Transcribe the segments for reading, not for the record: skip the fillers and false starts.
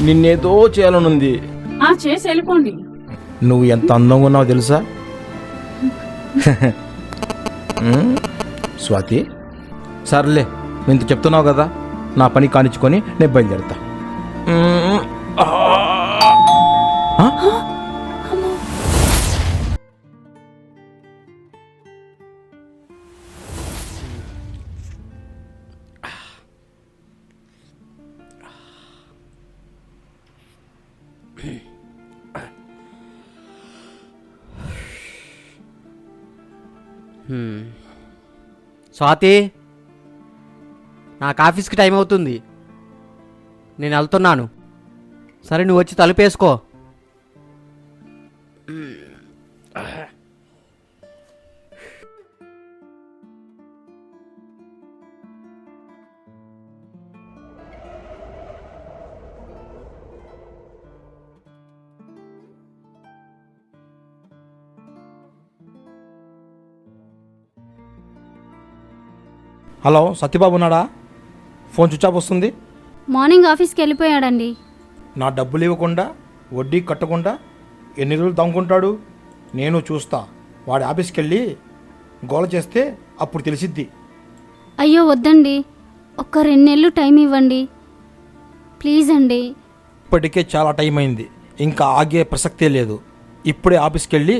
నిన్నేదో చేయాలనుంది. చేసి వెళ్ళిపోండి. నువ్వు ఎంత అందంగా ఉన్నావో తెలుసా? స్వాతి, సర్లే ఇంత చెప్తున్నావు కదా, నా పని కానిచ్చుకొని నేను బయలుదేరుతా. స్వాతి, నాకు ఆఫీస్కి టైం అవుతుంది, నేను వెళ్తున్నాను. సరే, నువ్వు వచ్చి తలుపేసుకో. హలో, సత్యబాబు ఉన్నాడా? ఫోన్ స్విచ్ ఆఫ్ వస్తుంది. మార్నింగ్ ఆఫీస్కి వెళ్ళిపోయాడండి. నా డబ్బులు ఇవ్వకుండా, వడ్డీ కట్టకుండా ఎన్ని రోజులు దమ్ముకుంటాడు? నేను చూస్తా. వాడి ఆఫీస్కి వెళ్ళి గోల చేస్తే అప్పుడు తెలిసిద్ది. అయ్యో వద్దండి, ఒక్క 2 నెలలు టైం ఇవ్వండి ప్లీజ్ అండి. ఇప్పటికే చాలా టైం అయింది, ఇంకా ఆగే ప్రసక్తే లేదు. ఇప్పుడే ఆఫీస్కి వెళ్ళి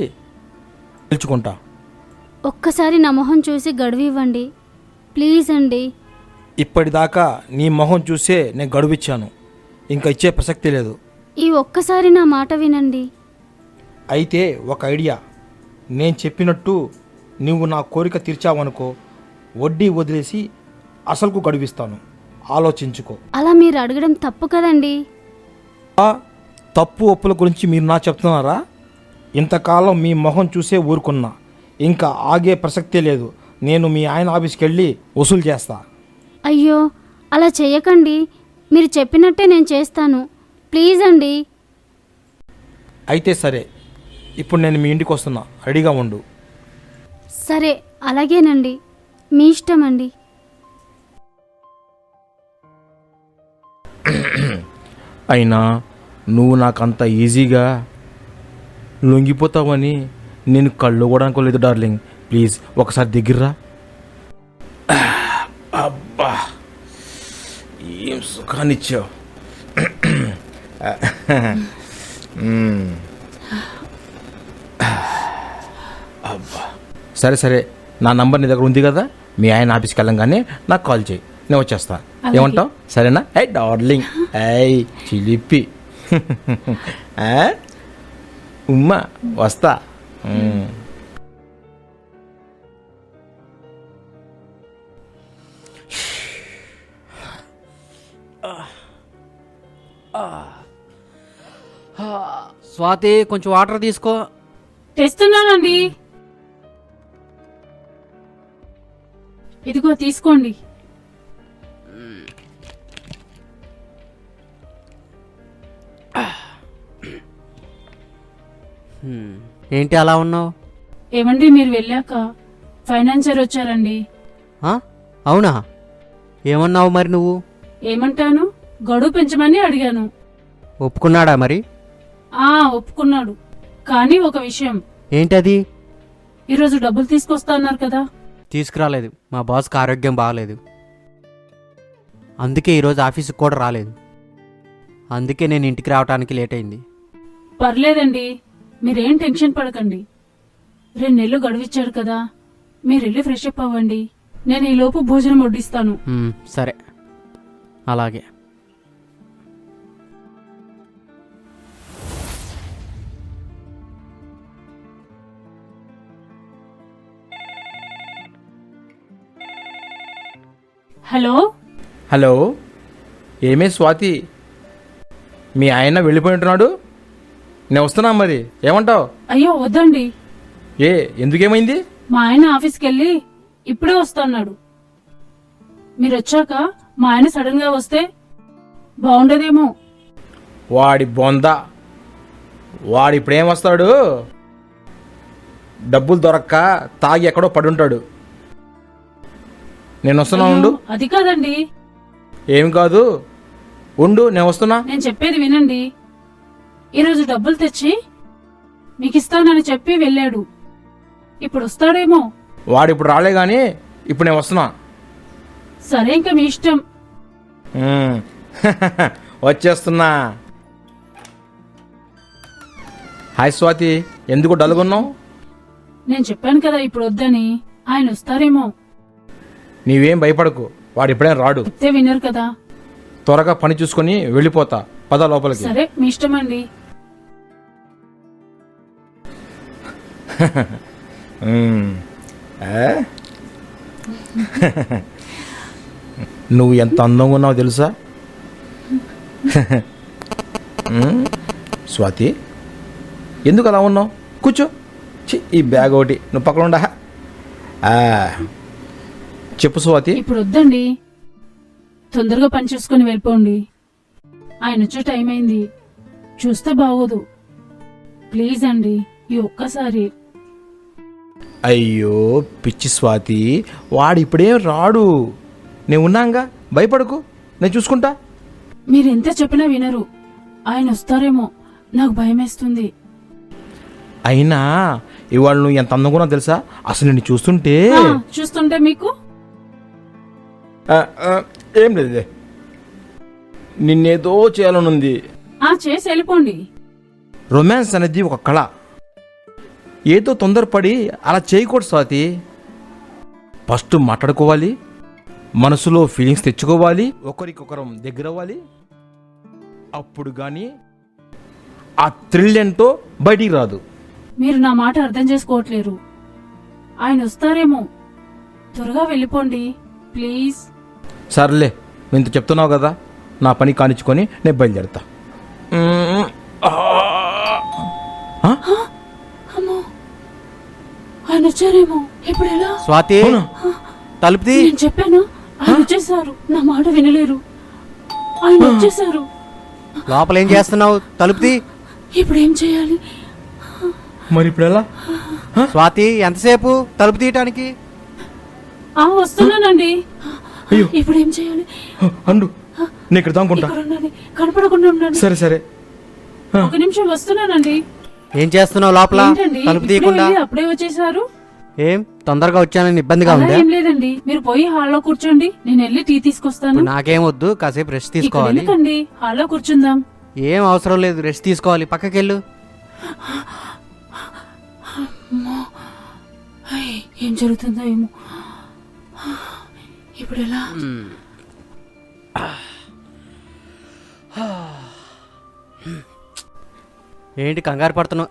పిలుచుకుంటా. ఒక్కసారి నా మొహం చూసి గడువు ఇవ్వండి ప్లీజ్ అండి. ఇప్పటిదాకా నీ మొహం చూసే నేను గడువిచ్చాను, ఇంకా ఇచ్చే ప్రసక్తి లేదు. ఈ ఒక్కసారి నా మాట వినండి. అయితే ఒక ఐడియా, నేను చెప్పినట్టు నువ్వు నా కోరిక తీర్చావనుకో, వడ్డీ వదిలేసి అసలుకు గడువిస్తాను. ఆలోచించుకో. అలా మీరు అడగడం తప్పు కదండి. తప్పు ఒప్పుల గురించి మీరు నా చెప్తున్నారా? ఇంతకాలం మీ మొహం చూసే ఊరుకున్నా, ఇంకా ఆగే ప్రసక్తే లేదు. నేను మీ ఆయన ఆఫీస్కి వెళ్ళి వసూలు చేస్తా. అయ్యో అలా చేయకండి, మీరు చెప్పినట్టే నేను చేస్తాను ప్లీజ్ అండి. అయితే సరే, ఇప్పుడు నేను మీ ఇంటికి వస్తున్నా, రెడీగా ఉండు. సరే అలాగేనండి, మీ ఇష్టం అండి. అయినా నువ్వు నాకంత ఈజీగా లొంగిపోతావని నేను కళ్ళు కూడా అనుకోలేదు డార్లింగ్. ప్లీజ్ ఒకసారి దగ్గర్రా. అబ్బా, ఏం సుఖాన్నిచ్చావు. అబ్బా, సరే సరే, నా నంబర్ నీ దగ్గర ఉంది కదా, మీ ఆయన ఆఫీస్కి వెళ్ళంగానే నాకు కాల్ చేయి, నేను వచ్చేస్తా. ఏమంటావు? సరేనా? ఐ డార్లింగ్, ఐ చిలిపి ఉమ్మా, వస్తా. స్వాతి, కొంచెం వాటర్ తీసుకో. తెస్తున్నానండి, ఇదిగో తీసుకోండి. ఏంటి అలా ఉన్నావు? ఏమండి, మీరు వెళ్ళాక ఫైనాన్సర్ వచ్చారండి. అవునా? ఏమన్నావు మరి నువ్వు? ఏమంటాను, గడువు పెంచమని అడిగాను. ఒప్పుకున్నాడా మరి? ఒప్పుకున్నాడు. కానీ ఒక విషయం. ఏంటది? ఈరోజు డబ్బులు తీసుకొస్తా అన్నారు కదా. తీసుకురాలేదు, మా బాస్కి ఆరోగ్యం బాగలేదు, అందుకే ఈరోజు ఆఫీస్కి కూడా రాలేదు. అందుకే నేను ఇంటికి రావడానికి లేట్ అయింది. పర్లేదండి, మీరేం టెన్షన్ పడకండి. 2 నెలలు గడువిచ్చారు కదా, మీరు వెళ్ళి ఫ్రెష్ అప్ అవ్వండి. నేను ఈ లోపు భోజనం వడ్డిస్తాను. సరే, అలాగే. హలో హలో, ఏమే స్వాతి, మీ ఆయన వెళ్ళిపోయింటున్నాడు, నేను వస్తున్నా. మరి ఏమంటావు? అయ్యో వద్దండి. ఎందుకేమైంది? మా ఆయన ఆఫీస్కి వెళ్ళి ఇప్పుడే వస్తున్నాడు. మీరు వచ్చాక మా ఆయన సడన్ గా వస్తే బాగుండదేమో. వాడి బొంద, వాడు ఇప్పుడేం వస్తాడు? డబ్బులు దొరక్క తాగి ఎక్కడో పడుంటాడు. నేను వస్తున్నా ఉండు. అది కాదండి. ఏం కాదు, ఉండు నేను వస్తున్నా. నేను చెప్పేది వినండి. ఈరోజు డబ్బులు తెచ్చి మీకు ఇస్తానని చెప్పి వెళ్ళాడు. ఇప్పుడు వస్తాడేమో. వాడు ఇప్పుడు రాలే గాని ఇప్పుడు నేను వస్తున్నా. సరే, ఇంకా మీ ఇష్టం. మ్మ్. వచ్చేస్తున్నా. హాయ్ స్వాతి, ఎందుకు డల్గున్నావు? నేను చెప్పాను కదా ఇప్పుడు వద్దని. ఆయన వస్తారేమో. నీవేం భయపడకు, వాడు ఇప్పుడేం రాడు. చెప్తే వినరు కదా. త్వరగా పని చూసుకొని వెళ్ళిపోతా. పద లోపలికి. సరే, మీ ఇష్టం అండి. మ్మ్. ఏ? నువ్వు ఎంత అందంగా ఉన్నావు తెలుసా? మ్మ్. స్వాతి, ఎందుకు అలా ఉన్నావు? కూర్చో. ఈ బ్యాగ్ ఒకటి నువ్వు పక్కన ఉండా. చెప్పు స్వాతి. ఇప్పుడు వద్దండి, తొందరగా పని చేసుకుని వెళ్ళిపోండి. ఆయన వచ్చే టైం అయింది. చూస్తే బాగోదు. ప్లీజ్ అండి, ఈ ఒక్కసారి. అయ్యో పిచ్చి స్వాతి, వాడు ఇప్పుడేం రాడు. నేను ఉన్నాగా, భయపడకు, నేను చూసుకుంటా. మీరు ఎంత చెప్పినా వినరు. ఆయన వస్తారేమో, నాకు భయమేస్తుంది. అయినా ఇవాళ నువ్వు ఎంత అందంగా ఉన్నావు తెలుసా? అసలు నిన్ను చూస్తుంటే చూస్తుంటే మీకు ఏం లేదులే, నిన్నేదో చేయాలనుంది. చేసి వెళ్ళిపోండి. రొమాన్స్ అనేది ఒక కళ. ఏదో తొందరపడి అలా చేయకూడదు స్వాతి. ఫస్ట్ మాట్లాడుకోవాలి, మనసులో ఫీలింగ్స్ తెచ్చుకోవాలి, ఒకరికొకరం దగ్గర అవ్వాలి. అప్పుడు కానీ ఆ థ్రిల్ ఏంటో బయటికి రాదు. మీరు నా మాట అర్థం చేసుకోవట్లేరు. ఆయన వస్తారేమో, త్వరగా వెళ్ళిపోండి ప్లీజ్. సర్లే, నువ్వు ఇంత చెప్తున్నావు కదా, నా పని కానిచ్చుకొని నేను బయలుదేరుతా. అమ్మో, ఆయన వచ్చారేమో. ఇప్పుడు ఎలా? స్వాతి, అవునా? తలుపు తీ. నేను చెప్పాను, ఆయన వచ్చేసారు. నా మాట వినలేరు. ఆయన వచ్చేసారు. లోపల ఏం చేస్తున్నావు? తలుపు తీ. ఇప్పుడు ఏం చేయాలి? మరి ఇప్పుడు ఎలా? స్వాతి, ఎంతసేపు తలుపు తీయటానికి? వస్తున్నానండి. అయ్యో. ఇప్పుడు ఏం చేయాలి? అండు, నేను ఇక్కడ దాక్కుంటా. ఇక్కడ ఉండండి, కనపడకుండా ఉండండి. సరే సరే. ఒక నిమిషం వస్తున్నానండి. ఏం చేస్తున్నావు లోపల? ఏంటండి, తలుపు ఇప్పుడే తీయకుండా. వెళ్ళి అప్పుడే వచ్చేసారు? ఏం తొందరగా వచ్చానని ఇబ్బందిగా అలా ఉందా? ఏం లేదండి, మీరు పోయి హాల్లో కూర్చోండి. నేను వెళ్ళి టీ తీసుకొస్తాను. ఇప్పుడు నాకేం వద్దు, కాసేపు రెస్ట్ ఇక్కడ తీసుకోవాలి. ఎందుకండి, హాల్లో కూర్చుందాం. ఏం అవసరం లేదు, రెస్ట్ తీసుకోవాలి. పక్కకెళ్ళు. అయ్, ఏం జరుగుతుందో ఏమో. ఇప్పుడు ఎలా? ఏంటి కంగారు పడుతున్నావు?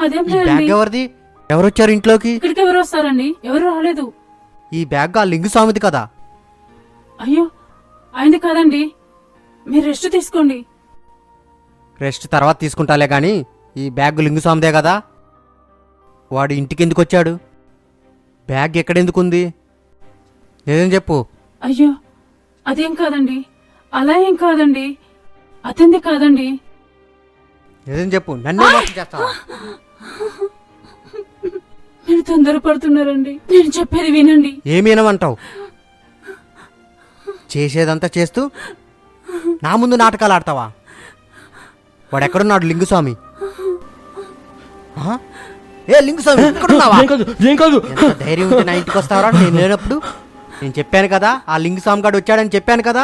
అదేం ఈ బ్యాగ్ లేదండి. ఎవరిది? ఎవరొచ్చారు ఇంట్లోకి? ఇక్కడికి ఎవరు వస్తారండి? ఎవరు రాలేదు. ఈ బ్యాగ్ ఆ లింగు స్వామిది కదా? అయ్యో, అయింది కాదండి. మీరు రెస్ట్ తీసుకోండి. రెస్ట్ తర్వాత తీసుకుంటాలే గాని ఈ బ్యాగ్ లింగు స్వామిదే కదా? వాడు ఇంటికి ఎందుకు వచ్చాడు? బ్యాగ్ ఎక్కడెందుకుంది? లేదని చెప్పు. అయ్యో, అదేం కాదండి. అలా ఏం కాదండి. అతనిది కాదండి. లేదని చెప్పు. నన్నే మోసం చేస్తావా? మీరు తొందరపడుతున్నారండి. నేను చెప్పేది వినండి. ఏమేనమంటావు? చేసేదంతా చేస్తూ నా ముందు నాటకాలు ఆడతావా? వాడెక్కడున్నాడు లింగుస్వామి? ఏ లింగుస్వామి, ఎక్కడున్నావా? ఏం కాదు. ఎంత ధైర్యం ఉంటే నా ఇంటికి వస్తావరా నేను లేనప్పుడు? నేను చెప్పాను కదా, ఆ లింగుస్వామి గారు వచ్చాడని చెప్పాను కదా.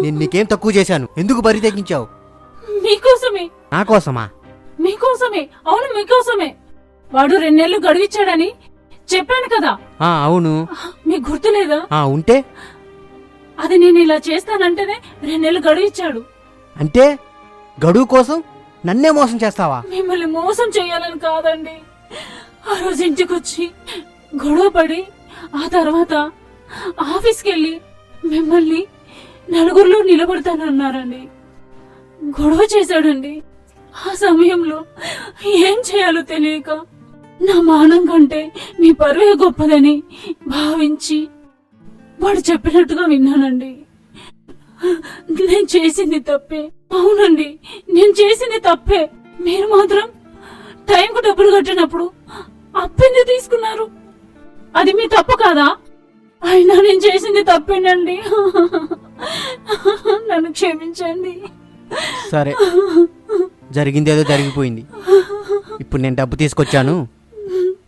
నేను నీకేం తక్కువ చేశాను? ఎందుకు బరి తెగించావు? మీకోసమే. నా కోసమా? మీకోసమే. అవును, మీకోసమే. వాడు 2 నెలలు గడివిచ్చాడని చెప్పాను కదా. అవును. మీకు గుర్తులేదా? ఉంటే అది నేను ఇలా చేస్తానంటేనే 2 నెలలు గడివిచ్చాడు. అంటే గడువు కోసం నన్నే మోసం చేస్తావా? మిమ్మల్ని మోసం చేయాలని కాదండి. ఆ రోజు ఇంటికొచ్చి గొడవ పడి ఆ తర్వాత ఆఫీస్కి వెళ్ళి మిమ్మల్ని నలుగురిలో నిలబడతానన్నారండి. గొడవ చేశాడండి. ఆ సమయంలో ఏం చేయాలో తెలియక నా మానం కంటే మీ పరువే గొప్పదని భావించి వాడు చెప్పినట్టుగా విన్నానండి. నేను చేసింది తప్పే. అవునండి, నేను చేసింది తప్పే. మీరు మాత్రం టైంకు డబ్బులు కట్టినప్పుడు అప్పెందుకు తీసుకున్నారు? అది మీ తప్పు కాదా? అయినా నేను చేసింది తప్పేనండి. నన్ను క్షమించండి. సరే, జరిగిందేదో జరిగిపోయింది. ఇప్పుడు నేను డబ్బు తీసుకొచ్చాను.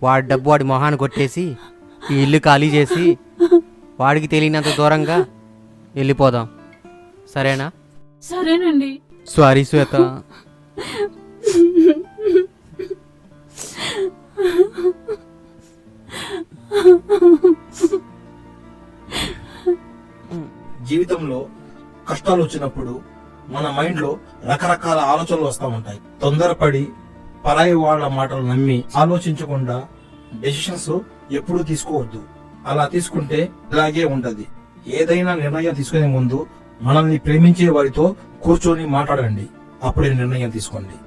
వాడి డబ్బు వాడి మొహాన్ని కొట్టేసి ఈ ఇల్లు ఖాళీ చేసి వాడికి తెలియనంత దూరంగా వెళ్ళిపోదాం. సరేనా? సరేనండి. సారీ శ్వేత. జీవితంలో కష్టాలు వచ్చినప్పుడు మన మైండ్ లో రకరకాల ఆలోచనలు వస్తూ ఉంటాయి. తొందరపడి పరాయి వాళ్ళ మాటలు నమ్మి ఆలోచించకుండా డెసిషన్స్ ఎప్పుడూ తీసుకోవద్దు. అలా తీసుకుంటే ఇలాగే ఉంటది. ఏదైనా నిర్ణయం తీసుకునే ముందు మనల్ని ప్రేమించే వారితో కూర్చొని మాట్లాడండి. అప్పుడే నిర్ణయం తీసుకోండి.